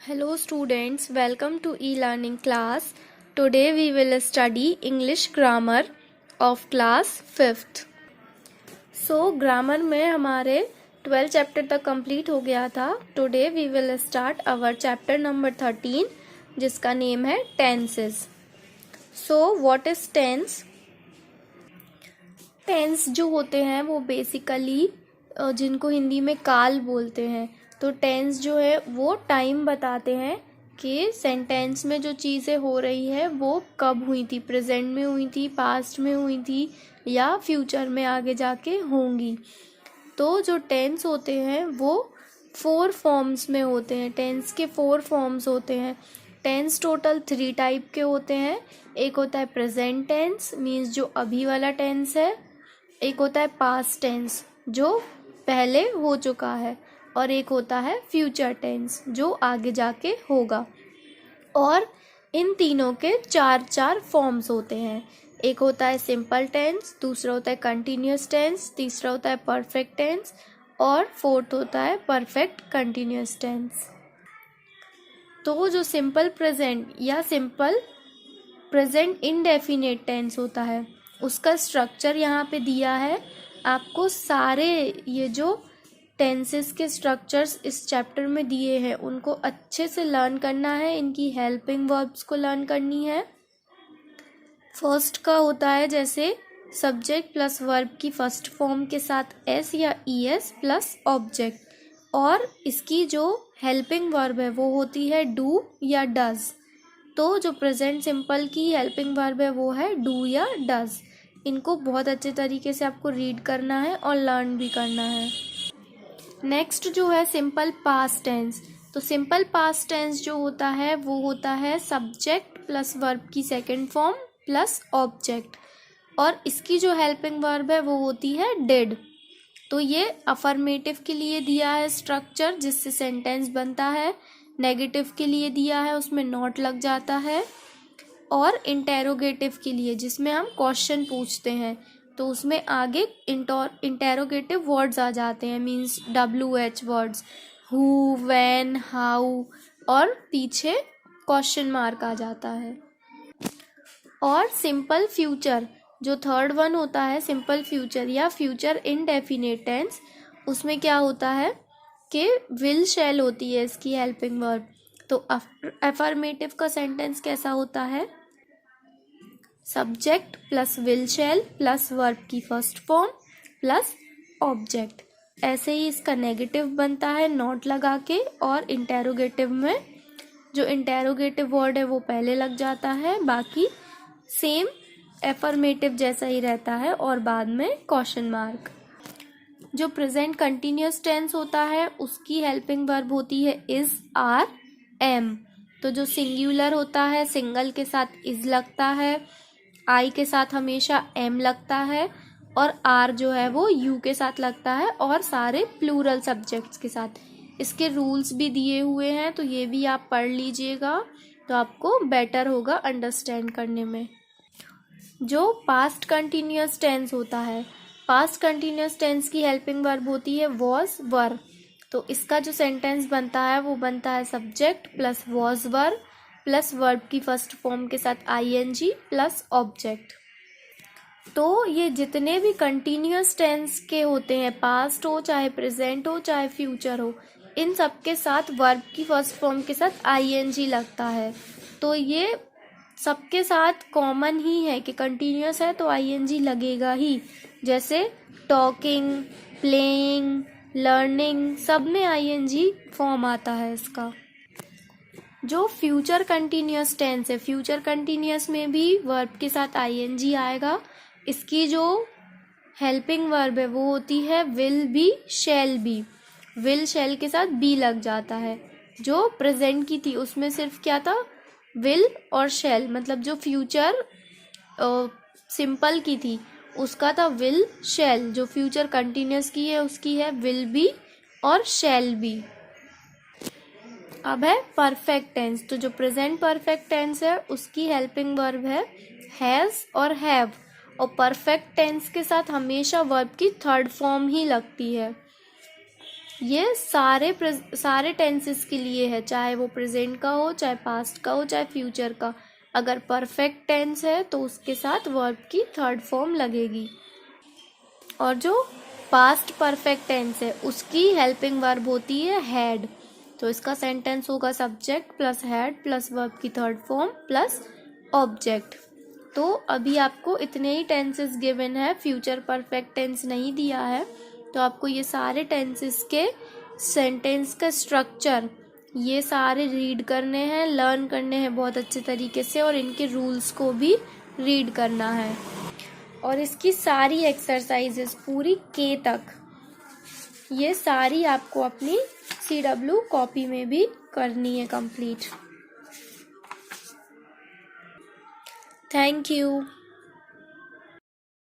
Hello students, welcome to e-learning class. Today we will study English grammar of class 5th. So grammar में हमारे 12 chapter तक complete हो गया था. Today we will start our chapter number 13 जिसका name है tenses. So what is tense? Tense जो होते हैं वो बेसिकली जिनको हिंदी में काल बोलते हैं. तो टेंस जो है वो टाइम बताते हैं कि सेंटेंस में जो चीज़ें हो रही है वो कब हुई थी, प्रेजेंट में हुई थी, पास्ट में हुई थी या फ्यूचर में आगे जाके होंगी. तो जो टेंस होते हैं वो 4 फॉर्म्स में होते हैं. टेंस के 4 फॉर्म्स होते हैं. टेंस टोटल 3 टाइप के होते हैं. एक होता है प्रेजेंट टेंस, मीन्स जो अभी वाला टेंस है. एक होता है पास्ट टेंस जो पहले हो चुका है, और एक होता है फ्यूचर टेंस जो आगे जाके होगा. और इन तीनों के 4 फॉर्म्स होते हैं. एक होता है सिंपल टेंस, दूसरा होता है कंटिन्यूअस टेंस, तीसरा होता है परफेक्ट टेंस और फोर्थ होता है परफेक्ट कंटिन्यूअस टेंस. तो जो सिंपल प्रेजेंट या सिंपल प्रेजेंट इंडेफिनिट टेंस होता है उसका स्ट्रक्चर यहाँ पे दिया है. आपको सारे ये जो टेंसेस के स्ट्रक्चर्स इस चैप्टर में दिए हैं उनको अच्छे से लर्न करना है. इनकी हेल्पिंग वर्ब्स को लर्न करनी है. फर्स्ट का होता है जैसे सब्जेक्ट प्लस वर्ब की फर्स्ट फॉर्म के साथ एस या ई एस प्लस ऑब्जेक्ट, और इसकी जो हेल्पिंग वर्ब है वो होती है डू या डज. तो जो प्रेजेंट सिंपल की हेल्पिंग वर्ब है वो है डू या डज. इनको बहुत अच्छे तरीके से आपको रीड करना है और लर्न भी करना है. नेक्स्ट जो है सिंपल पास्ट टेंस. तो सिंपल पास्ट टेंस जो होता है वो होता है सब्जेक्ट प्लस वर्ब की सेकंड फॉर्म प्लस ऑब्जेक्ट, और इसकी जो हेल्पिंग वर्ब है वो होती है डिड. तो ये अफर्मेटिव के लिए दिया है स्ट्रक्चर जिससे सेंटेंस बनता है. नेगेटिव के लिए दिया है, उसमें नॉट लग जाता है. और इंटेरोगेटिव के लिए जिसमें हम क्वेश्चन पूछते हैं तो उसमें आगे इंटेरोगेटिव वर्ड्स आ जाते हैं, means WH words, who, when, how, और पीछे क्वेश्चन मार्क आ जाता है. और सिंपल फ्यूचर जो थर्ड वन होता है, सिंपल फ्यूचर या फ्यूचर इनडेफिनिट टेंस, उसमें क्या होता है कि विल शैल होती है इसकी हेल्पिंग वर्ब. तो अफर्मेटिव का सेंटेंस कैसा होता है, subject plus will shell plus verb की फर्स्ट फॉर्म प्लस ऑब्जेक्ट. ऐसे ही इसका नेगेटिव बनता है नॉट लगा के, और इंटेरोगेटिव में जो इंटेरोगेटिव वर्ड है वो पहले लग जाता है, बाकी सेम एफर्मेटिव जैसा ही रहता है और बाद में क्वेश्चन मार्क. जो प्रेजेंट कंटिन्यूअस टेंस होता है उसकी हेल्पिंग वर्ब होती है इज, आर, एम. तो जो सिंगुलर होता है सिंगल के साथ इज लगता है, आई के साथ हमेशा एम लगता है, और आर जो है वो यू के साथ लगता है, और सारे प्लूरल सब्जेक्ट्स के साथ. इसके रूल्स भी दिए हुए हैं तो ये भी आप पढ़ लीजिएगा तो आपको बेटर होगा अंडरस्टैंड करने में. जो पास्ट कंटिन्यूअस टेंस होता है, पास्ट कंटिन्यूअस टेंस की हेल्पिंग वर्ब होती है वॉज, वर. तो इसका जो सेंटेंस बनता है वो बनता है subject plus was were plus verb की फर्स्ट फॉर्म के साथ ING प्लस ऑब्जेक्ट. तो ये जितने भी कंटिन्यूअस टेंस के होते हैं, पास्ट हो चाहे प्रेजेंट हो चाहे फ्यूचर हो, इन सब के साथ वर्ब की फर्स्ट फॉर्म के साथ ING लगता है. तो ये सबके साथ कॉमन ही है कि कंटिन्यूअस है तो ING लगेगा ही. जैसे टॉकिंग, प्लेइंग, लर्निंग, सब में ING फॉर्म आता है इसका. जो फ्यूचर कंटिन्यूअस टेंस है, फ्यूचर कंटिन्यूअस में भी वर्ब के साथ ING आएगा. इसकी जो हेल्पिंग वर्ब है वो होती है will be, shall be. Will शैल के साथ बी लग जाता है. जो प्रेजेंट की थी उसमें सिर्फ क्या था, विल और शैल. मतलब जो फ्यूचर सिंपल की थी उसका था विल शैल, जो फ्यूचर कंटिन्यूअस की है उसकी है विल बी और शैल बी. अब है परफेक्ट टेंस. तो जो प्रेजेंट परफेक्ट टेंस है उसकी हेल्पिंग वर्ब है हैज और हैव, और परफेक्ट टेंस के साथ हमेशा वर्ब की थर्ड फॉर्म ही लगती है. ये सारे टेंसेस के लिए है, चाहे वो प्रेजेंट का हो, चाहे पास्ट का हो, चाहे फ्यूचर का। अगर परफेक्ट टेंस है तो उसके साथ वर्ब की थर्ड फॉर्म लगेगी। और जो पास्ट परफेक्ट टेंस है उसकी हेल्पिंग वर्ब होती है हैड। तो इसका सेंटेंस होगा subject plus had plus verb की थर्ड फॉर्म प्लस ऑब्जेक्ट। तो अभी आपको इतने ही टेंसेस गिवन है, फ्यूचर परफेक्ट टेंस नहीं दिया है। तो आपको ये सारे टेंसेस के सेंटेंस का स्ट्रक्चर ये सारे रीड करने हैं, लर्न करने हैं बहुत अच्छे तरीके से, और इनके रूल्स को भी रीड करना है। और इसकी सारी एक्सरसाइजेस पूरी के तक ये सारी आपको अपनी CW कॉपी में भी करनी है कंप्लीट। Thank you.